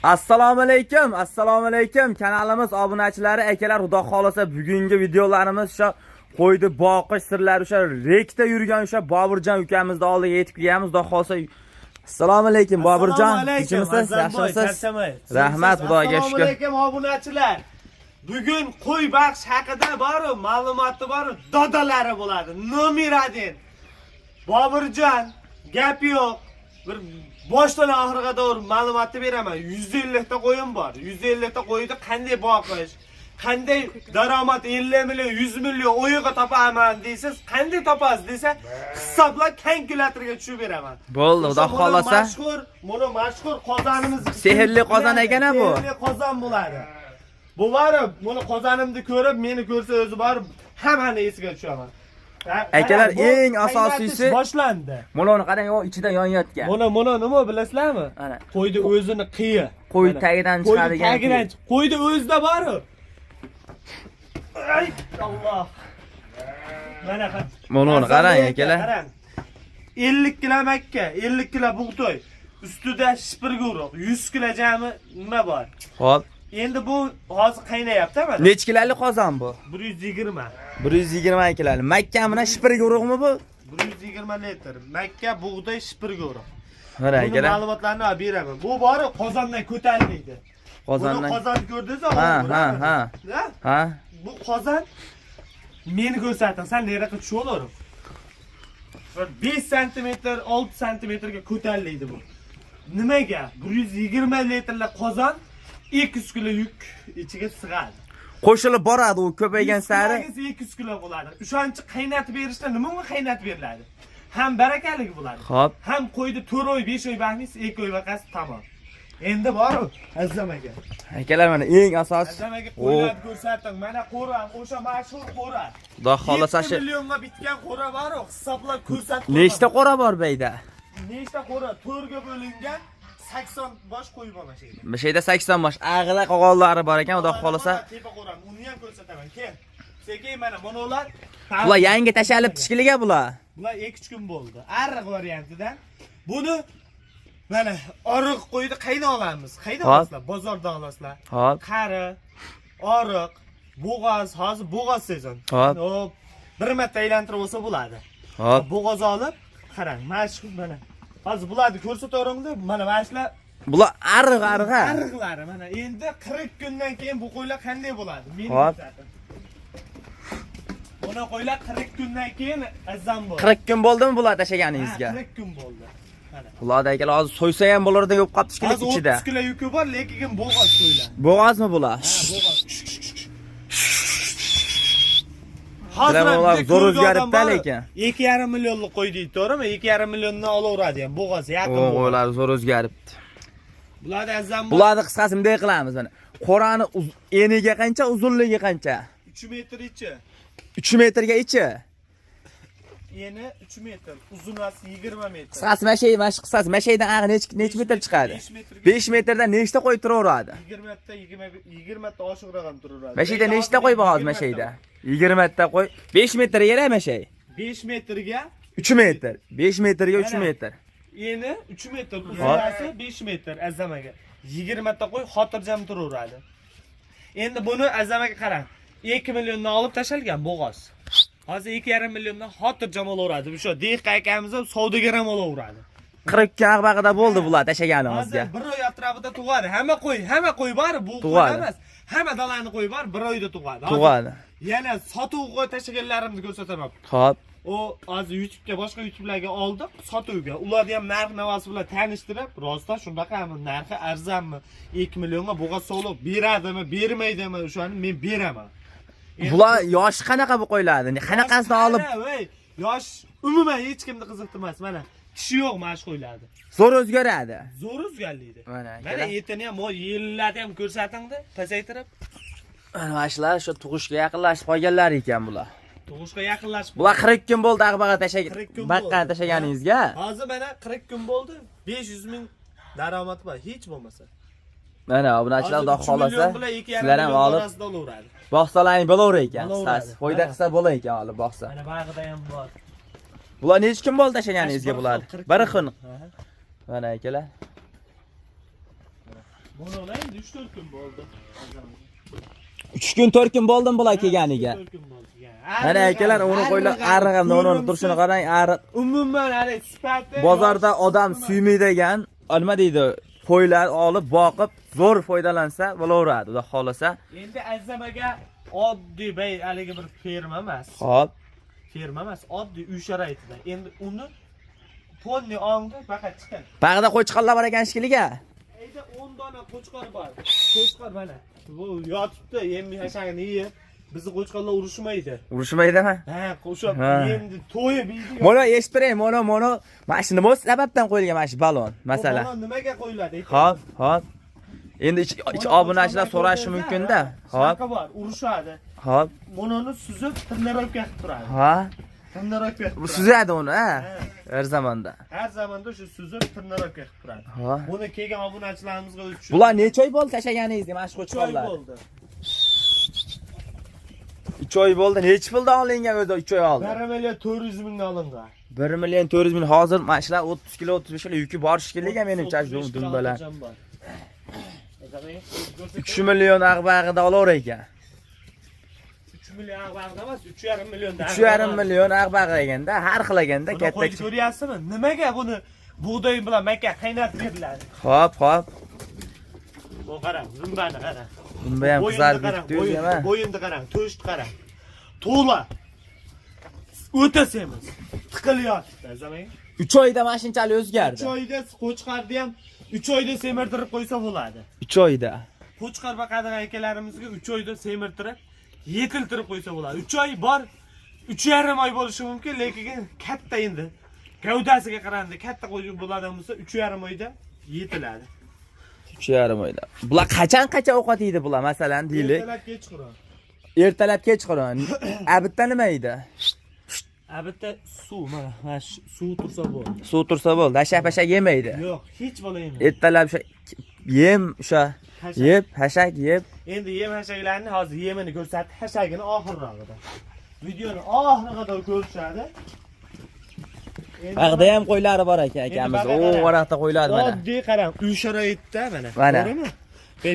Assalomu alaykum, assalomu alaykum. Kanalimiz obunachilari, akalar, xudo xolasa bugungi videolarimiz o'sha qo'ydi boqish sirlari, o'sha rekda yurgan o'sha Boburjon ukamizni oldiga yetib kelganmiz. Xudo xolasa. Assalomu alaykum Boburjon. Kechimisiz? Yaxshimisiz? Rahmat, Xudoga shukr. Assalomu alaykum obunachilar. Bugun qo'y baqish haqida bor-u, ma'lumoti bor-u, dodalari bo'ladi. Nomer 1. Boburjon, gap yo'q. Bir boshdan oxiriga doğru ma'lumotni beraman. 150 ta qo'yim bor. 150 ta qo'yni qanday boqish, qanday daromad 50 million, 100 million o'yiga topaman deysiz, qanday topasiz desa, hisoblab kalkulyatorga tushib beraman. Bo'ldi, xudo xolasa. Buni mashhur qozonimiz. Sehrli qozon ekan bu. Sehrli qozon bo'ladi. Bu borib, buni qozonimni ko'rib, meni ko'rsa o'zi borib, hammani esiga tushaman. Akalar, eng asosiysi boshlandi. Muloni qarang, o ichida yonayotgan. Mana nima bilasizlarmi? Ana. Qo'ydi o'zini qiyi. Qo'y tagidan chiqadigan. Qo'ydi o'zida bor-ku. Ay, Alloh. Mana qara. Muloni qarang, akalar. 50 kilo makka, 50 kilo bug'doy, ustida shipirga urug', 100 kilo jami nima bor? Xo'p. Endi bu hozir qaynayapti mana. Nech kiloli qozon bu? 120. 120 kiloli. Makka bilan shipirga urug'mi bu? 120 litr. Makka bug'doy shipirga urug'. Mana Buni akalar. ma'lumotlarni olib beraman. Bu bori qozondan ko'tarilmaydi. Qozondan. Qozonni ko'rdingizmi? Ha. Bu qozon meni ko'rsating, sen nariga tushib olaver. 5 sm, 6 sm ga ko'tariladi bu. Nimaga? 120 litrli qozon 200 kilo yuk ichiga sig'adi. Qo'shilib boradi u ko'paygan sari. 200 kilo bo'ladi. O'shancha qaynatib berishda nima qaynatib beriladi? Ham barakali bo'ladi. Xo'p. Ham qo'ydi 4 oy, 5 oy baxmis, 2 oy vaqasi tamom. Endi bor-ku, azamaga. Akalar, mana eng asos. Azamaga qo'yib ko'rsating. Mana qo'ra, o'sha mashhur qo'ra. Xudo xolasa 1 millionga bitgan qo'ra bor-ku, hisoblab ko'rsatib. Nechta qo'ra bor beyda? Nechta qo'ra? 4 ga bo'lingan 80 bosh qo'yib olmashaydi. Bu yerda 80 bosh ag'ila qog'ollari bor ekan, xudo xolasa. Tepa qo'ram, uni ham ko'rsataman. Kel. Sekin mana bular. Bular yangi tashalib tishkiliga bular. Bular 2 kun bo'ldi. Ariq variantidan. Buni mana oriq qo'ydi qayda olamiz? Qayda olasizlar? Bozorda olasizlar. Xo'p. Qari, oriq, bo'g'oz, hozir bo'g'oz sezon. Hop. Bir marta aylantirib olsa bo'ladi. Hop. Bo'g'oz olib, qarang, mashhur mana. Hozir bularni ko'rsataveringlar. Mana mashlar Bular ariq. ariqlari mana. Endi 40 kundan keyin bu qo'ylar qanday bo'ladi? Meni ko'rsating. Buni qo'ylar 40 kundan keyin azam bo'ladi. 40 kun bo'ldimi bular tashaganingizga? 40 kun bo'ldi. Mana. Bularda akalar hozir so'ysa ham bo'lardi, yo'q qolib tishkilik ichida. 30 kilo yuki bor, lekin bo'g'oz qo'ylar. Bo'g'ozmi bular? Ha, bo'g'oz. Hozir zo'r o'zgaribdi lekin. 2,5 millionlik qo'y deydi, to'g'rimi? 2,5 milliondan olaveradi ham bo'g'oz, yaqin. O'g'lar zo'r o'zgaribdi. Bularda azam bor. Bularni qisqasi bunday qilamiz mana. Qo'rani eniga qancha, uzunligi qancha? 3 metr ichi. 3 metrga ichi. Eni 3 metr, uzunasi 20 metr. Qisqasi mash qisqasi mashaydan ag'i nech metr chiqadi? 5 metrga. 5 metrdan nechta qo'y turaveradi? 20 ta oshiqroq ham turaveradi. Mashayda nechta qo'y bor hozir mashayda? 20 ta qo'y. 5 metrga kerak mashay. 5 metrga 3 metr. 5 metrga 3 metr. Eni 3 metr, uzunasi 5 metr azamaga. 20 ta qo'y xotirjam turaveradi. Endi buni azamaga qarang. 2 milliondan olib tashalgan bo'g'oz. Hozir 2,5 milliondan xotirjam olaveradi. O'sha Dehqa akamiz ham savdogar ham olaveradi. 40 kun ag'bag'ida bo'ldi bular tashaganimizga. Hozir 1 oy atrofida tug'adi. Hamma qo'y bor, bu qo'y emas. Hamma dalani qo'y bor, 1 oyda tug'adi. Tug'adi. Yana sotuvga tashaganlarimni ko'rsataman. Xo'p. O hozir YouTube'ga boshqa YouTube'larga oldik sotuvga. Ularni ham narx navosi bilan tanishtirib, rostdan shundaqami, narxi arzonmi? 2 millionga bo'g'oz sog'liq beradimi, bermaydimi, o'shani men beraman. Bular yosh qanaqa bu qo'ylardi? Qanaqasini olib? Yosh umuman hech kimni qiziqtirmas. Mana kishi yo'q mana shu qo'ylardi. Zo'r o'zgaradi. Zo'r o'zgarlaydi. Mana etini ham, yillarni ham ko'rsatingda, pasaytirib. Mana shular shu tug'ishga yaqinlashib qolganlar ekan bular. Tug'ishga yaqinlashib. Bular 40 kun bo'ldi ag'baga baqqani tashaganingizga. Hozir mana 40 kun bo'ldi. 500 ming daromad bor, hech bo'lmasa. Mana obunachilar xudo xolasa sizlar ham olib boqsalaring bo'laver ekan. Foyda qilsa bo'lar ekan olib boqsa. Mana bag'ida ham bor. Bular nech kun bo'ldi tashaganingizga bular? Bir kun. Mana akalar. Bunu olayım 3-4 kun bo'ldi. 3 kun 4 kun bo'ldim bular kelganiga. 3-4 kun bo'ldi. Mana akalar uni qo'ylar arig'imda uni turishini qarang, ariq. Umuman hali sifati Bozorda odam suymaydigan, nima deydi, qo'ylar olib boqib zo'r foydalansa bo'laveradi, xudo xolasa. Endi azamaga oddiy haligi bir ferma emas. Xo'p. Ferma emas, oddiy uy sharoitida. Endi uni ponni ongda faqat chiqadi. Bag'da qo'chqorlar bor ekan shikiliga. Ayda 10 dona qo'chqor bor. Qo'chqor mana. Bu yotibdi, yem yashagini yeb. Bizni qo'chqorlar urushmaydi. Urushmaydimi? Ha, qo'shib endi to'yib yeydi. Mana eshittiring, mana mashina nima sababdan qo'yilgan mana shu balon, masalan. Balon nimaga qo'yiladi? Xo'p. Endi ich obunachilar so'rashi mumkin-da. Xo'p. Bor, urushadi. Xo'p. Bunini suzib trenirovka qilib turadi. Ha? Trenirovka qilib Bu turadi. suzadi uni, ha? Har zamonda. Har zamonda shu suzib trenirovka qilib turadi. Ha. Buni kelgan obunachilarimizga uchun. Bular necha oy bo'ldi tashlaganingiz, mana shu qo'chqorlar? 3 oy bo'ldi. 3 oy bo'ldi. Necha puldan olingan o'zi 3 oy oldi? 1 million 400 mingdan olingan. 1 million 400 ming hozir mana shular 30 kilo 35 kilo yuki bor shekilli menimcha dum bilan. 3 million ag'bag'ida olaver ekan. 3 million ag'bag'ida emas, 3,5 millionda. 3,5 million ag'bag'i eganda, har xil eganda katta. Ko'ryapsizmi? Nimaga buni bug'doy bilan makka qaynatib beriladi? Xo'p. Bu qarang, zumbani qarang. Bunda ham qizarib ketdi-yu, Bo'yinni qarang, to'shni qarang. To'la. O'ta semiz. Tiqilyapti, azamang. 3 oyda mashinchalik o'zgardi. 3 oyda qo'chqarni ham 3 oyda semirtirib qo'ysa bo'ladi. 3 oyda. Qo'chqar baqadigan akalarimizga 3 oyda semirtirib, yetiltirib qo'ysa bo'ladi. 3 oy bor, 3,5 oy bo'lishi mumkin, lekin katta endi. Gavdasiga qaraganda katta qo'yib bo'ladigan bo'lsa, 3,5 oyda yetiladi. 3,5 oyda. Bular qachon ovqat yeydi bular, masalan, deylik. Ertalab kechqurun. Ertalab kechqurun. Abitda nima yeydi? Bitta suv, mana suv tursa bo'ldi. Suv tursa bo'ldi. Hasha yemaydi. Yo'q, hech bola yemaydi. Ertalab o'sha yem o'sha yeb, hashak yeb. Endi yem hashaklarni hozir yemini ko'rsatib, hashagini oxirrog'ida. Videoni oxiriga qadar ko'rishadi. Bag'da ham qo'ylari bor ekan akamiz. O, varaqda qo'ylari mana. Oddiy qarang, uy sharoitida mana. Ko'rdingmi?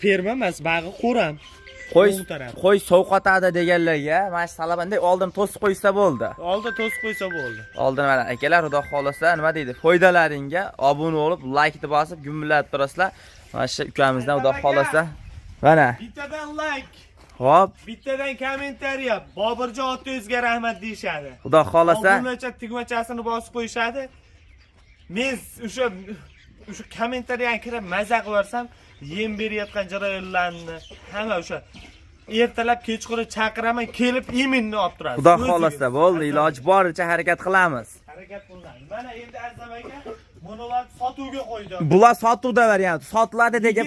Ferma emas, bag'i qo'ram. Qo'y sovqotadi deganlarga, mana shu salabanday oldin to'sib qo'ysa bo'ldi. Oldin to'sib qo'ysa bo'ldi. Oldin mana akalar, xudo xolasa, nima deydi? Foydalaringga obuna bo'lib, like-ni bosib, gumillatib turasizlar. Mana shu ukamizdan xudo xolasa. Mana. Bittadan like, Xo'p, bittadan kommentariya, Boburjon otangizga rahmat deyshadi. xudo xolasa. Obunacha tugmachasini bosib qo'yishadi. Men o'sha kommentariyaga kirib maza qilarsam, yem berayotgan jarayonlarni hamma o'sha ertalab kechqurun chaqiraman, kelib yeminni olib turadi. Xudo xolasa, bo'ldi, iloji boricha harakat qilamiz. Harakat qilamiz. Mana endi azamaga bunalar sotuvga qo'ydim. Bular sotuvda variant, sotiladi degan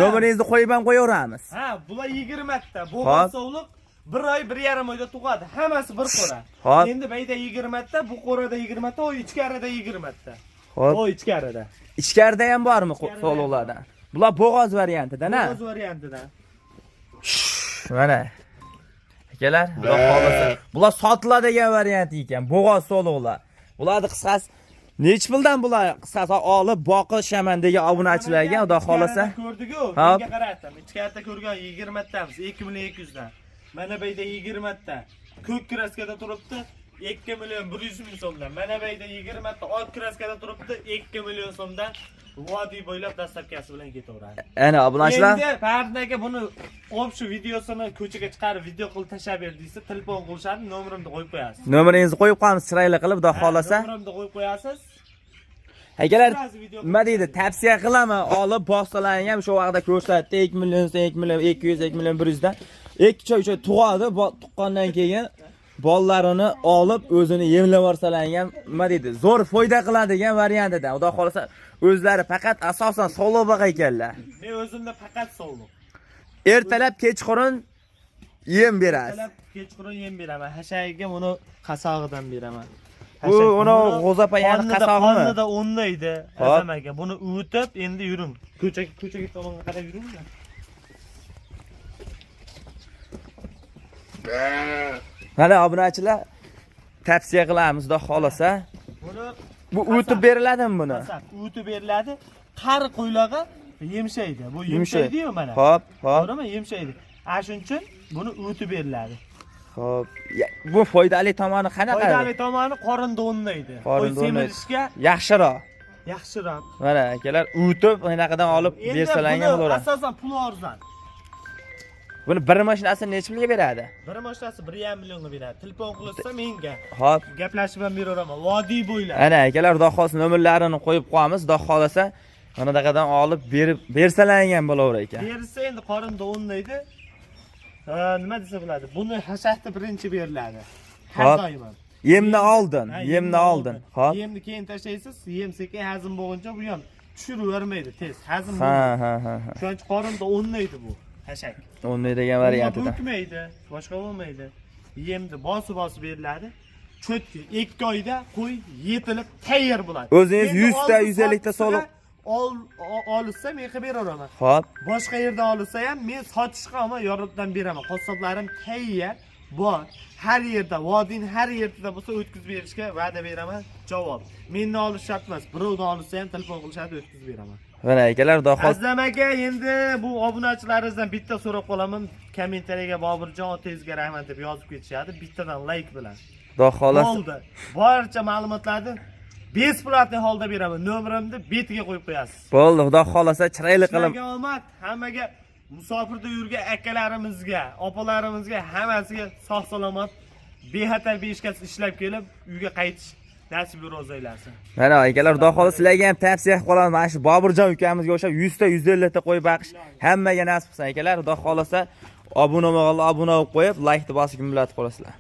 nomeringizni qo'yib ham qo'yaveramiz. Ha, bular 20 ta. Bu sovliq 1 oy, 1,5 oyda tug'adi. Hammasi bir qo'ra. Endi bayda 20 ta, bu qo'rada 20 ta, o ichkarida 20 ta. Xo'p. O ichkarida. Ichkarida ham bormi sovliqlardan? Bular bo'g'oz variantida-na? Bo'g'oz variantidan. Mana. Akalar, xudo xolasa. Bular sotiladigan variant ekan, bo'g'oz sovliqlar. Bularni qisqasi nech puldan bular qisqasi olib boqishaman degan obunachilarga xudo xolasa. Ko'rdik-ku, menga qaradim. Ichkarida ko'rgan 20 tamiz, 2,200 dan. Mana bu yerda 20 ta. Ko'k kraskada turibdi, 2 million 100 ming so'mdan. Mana bu yerda 20 ta oq kraskada turibdi, 2 million so'mdan. Vodiy bo'ylab dastlabkasi bilan ketaveradi. Ana obunachilar. Endi Fardaga buni olib shu videosini ko'chaga chiqarib video qilib tashlab ber desa, telefon qilishadi, nomerimni qo'yib qo'yasiz. Nomeringizni qo'yib qo'yamiz chiroyli qilib, xudo xolasa. Nomerimni qo'yib qo'yasiz. Akalar, nima deydi? Tavsiya qilaman, olib boqsalaring ham shu vaqtda ko'rsatdi, 2 million, 2 million 200, 2 million 100 dan. 2 choy tug'adi, tuqqandan keyin bollarini olib o'zini yemlab yuborsalaring ham nima deydi? Zo'r foyda qiladigan variantida. Xudo xolasa, o'zlari faqat asosan sog'liq baqa ekanlar. Men o'zimda faqat sog'liq. Ertalab kechqurun yem berasiz. Ertalab kechqurun yem beraman. Hashagiga uni qasog'idan beraman. Bu uni g'o'zapayani qasog'imi? Qonida o'nnaydi. Azamaga buni uvitib, endi yuring. Ko'chaga tomonga qarab yuring. Mana obunachilar tavsiya qilamiz, xudo xolasa. Buni bu o'tib beriladimi buni? O'tib beriladi. Qari qo'ylarga yemshaydi. Bu Yumshaydi. yemshaydi-yu mana. Hop, hop. To'g'rimi? Yemshaydi. Ana shuning uchun buni o'tib beriladi. Hop. Bu foydali tomoni qanaqa? Foydali tomoni qorinni o'nlaydi. Qorinni o'nlaydi. semirishga Yaxshiroq. yaxshiroq. Mana akalar o'tib anaqadan olib bersalangan Endi bo'laveradi. asosan pul arzon. Buni bir mashinasini necha pulga beradi? Bir mashinasi 1,5 millionga beradi. Telefon qilsa menga Hop. gaplashib ham beraveraman. Vodiy bo'ylab. Ana akalar, xudo xohlasa nomerlarini qo'yib qo'yamiz. Xudo xohlasa manadaqadan olib berib bersalangan bo'laverar ekan. Bersa endi qorinni o'nlaydi. Nima desa bo'ladi? Buni hashakda birinchi beriladi. Har Hop. doim. Yemni oldin, yemni oldin. Hop. Yemni keyin tashlaysiz, yem sekin hazm bo'lguncha bu ham tushiravermaydi tez. Hazm Ha, bo'lmaydi. ha, ha. Shuning uchun qorinni o'nnaydi bu hashak. O'nday degan variantida. O'tmaydi, boshqa bo'lmaydi. Yemni bosib beriladi. Cho'tki 2 oyda qo'y yetilib tayyor bo'ladi. O'zingiz Endi 100 ta, oldi 150 ta sotisida solib olsa men qilib beraveraman. Hop. Boshqa yerdan olsa ham men sotishga ham yordam beraman. Qassoblarim tayyor bor. Har yerda, vodiyning har yerida bo'lsa o'tkazib berishga va'da beraman. Javob. Menni olish shart emas. Birovdan olsa ham telefon qilishadi, o'tkazib beraman. Mana akalar, xudo xohlasa Azlamaga endi bu obunachilaringizdan bitta so'rab qolaman. Kommentariyaga Boburjon otangizga rahmat deb yozib ketishadi. Bittadan like bilan. xudo xohlasa Bo'ldi. Barcha ma'lumotlarni besplatniy holda beraman. Nomerimni betiga qo'yib qo'yasiz. bo'ldi. Xudo xohlasa chiroyli qilib Sizlarga omad, hammaga musofirda yurgan akalarimizga, opalarimizga, hammasiga sog' salomat, bexatar beshkasi ishlab kelib, uyga qaytish nasib ro'z aylasin. Mana akalar, xudo xohlasa sizlarga ham tavsiya qilib qolaman. Mana shu Boburjon ukamizga o'xshab 100 ta, 150 ta qo'yib baqish hammaga nasib qilsin akalar. Xudo xohlasa obuna bo'lib qo'yib, like-ni bosib, millat qo'yasizlar.